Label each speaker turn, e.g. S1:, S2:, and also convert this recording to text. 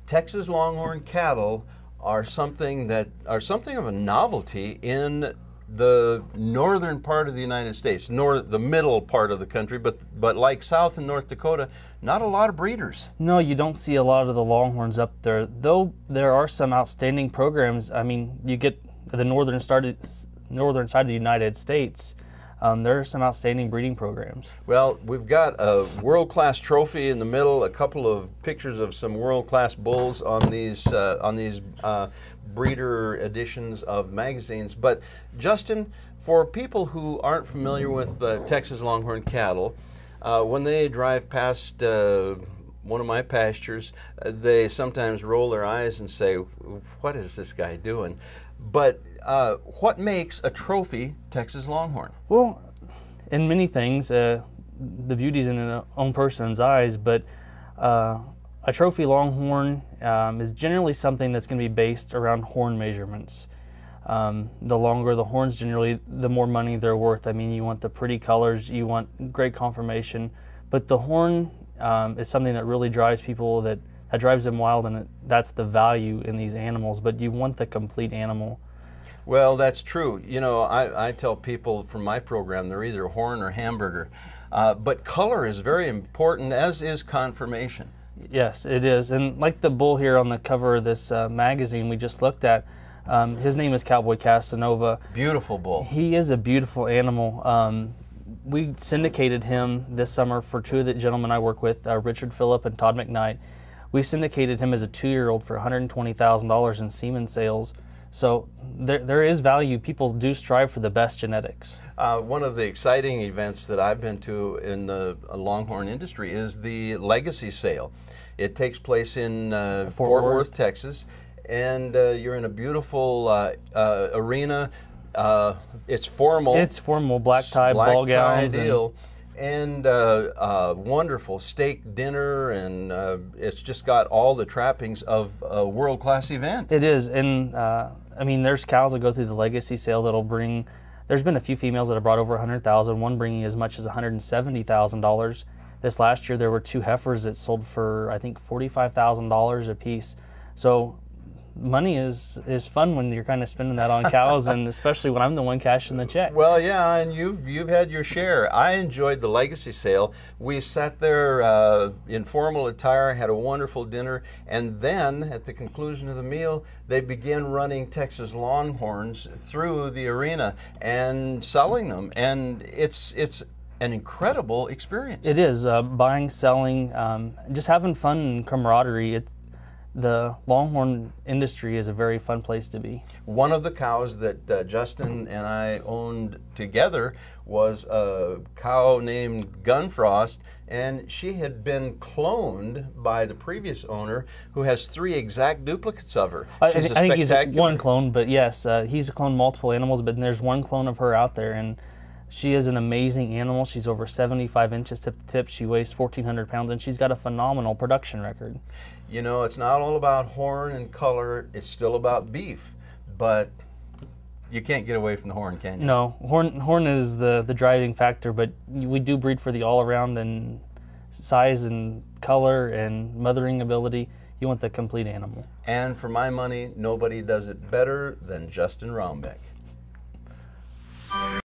S1: Texas Longhorn cattle are something of a novelty in the northern part of the United States, the middle part of the country, but like South and North Dakota, not a lot of breeders.
S2: No, you don't see a lot of the Longhorns up there, though there are some outstanding programs. I mean, you get the northern side of the United States, there are some outstanding breeding programs.
S1: Well, we've got a world-class trophy in the middle, a couple of pictures of some world-class bulls on these breeder editions of magazines. But Justin, for people who aren't familiar with Texas Longhorn cattle, when they drive past one of my pastures, they sometimes roll their eyes and say, "What is this guy doing?" But what makes a trophy Texas Longhorn?
S2: Well, in many things, the beauty's in an own person's eyes, but a trophy Longhorn is generally something that's going to be based around horn measurements. The longer the horns, generally, the more money they're worth. I mean, you want the pretty colors, you want great conformation, but the horn is something that really drives people, that drives them wild, and that's the value in these animals, but you want the complete animal.
S1: Well, that's true. You know, I tell people from my program they're either horn or hamburger, but color is very important, as is conformation.
S2: Yes, it is. And like the bull here on the cover of this magazine we just looked at, his name is Cowboy Casanova.
S1: Beautiful bull.
S2: He is a beautiful animal. We syndicated him this summer for two of the gentlemen I work with, Richard Phillip and Todd McKnight. We syndicated him as a 2-year-old for $120,000 in semen sales. So there is value. People do strive for the best genetics.
S1: One of the exciting events that I've been to in the Longhorn industry is the Legacy Sale. It takes place in Fort Worth, Texas, and you're in a beautiful arena. It's formal.
S2: It's formal, black tie, ball gowns.
S1: Deal. And wonderful steak dinner, and it's just got all the trappings of a world-class event.
S2: It is, and I mean, there's cows that go through the Legacy Sale that'll bring, there's been a few females that have brought over $100,000, one bringing as much as $170,000. This last year there were 2 heifers that sold for, I think, $45,000 a piece. So money is fun when you're kind of spending that on cows, and especially when I'm the one cashing the check.
S1: Well, yeah, and you've had your share. I enjoyed the Legacy Sale. We sat there in formal attire, had a wonderful dinner, and then at the conclusion of the meal, they began running Texas Longhorns through the arena and selling them, and it's an incredible experience.
S2: It is, buying, selling, just having fun and camaraderie. The Longhorn industry is a very fun place to be. One
S1: of the cows that Justin and I owned together was a cow named Gunfrost, and she had been cloned by the previous owner, who has 3 exact duplicates of her.
S2: I think he's one clone, but yes, he's cloned multiple animals, but there's one clone of her out there, and she is an amazing animal. She's over 75 inches tip to tip. She weighs 1,400 pounds, and she's got a phenomenal production record.
S1: You know, it's not all about horn and color. It's still about beef, but you can't get away from the horn, can you?
S2: No, horn is the driving factor, but we do breed for the all-around and size and color and mothering ability. You want the complete animal.
S1: And for my money, nobody does it better than Justin Raumbeck.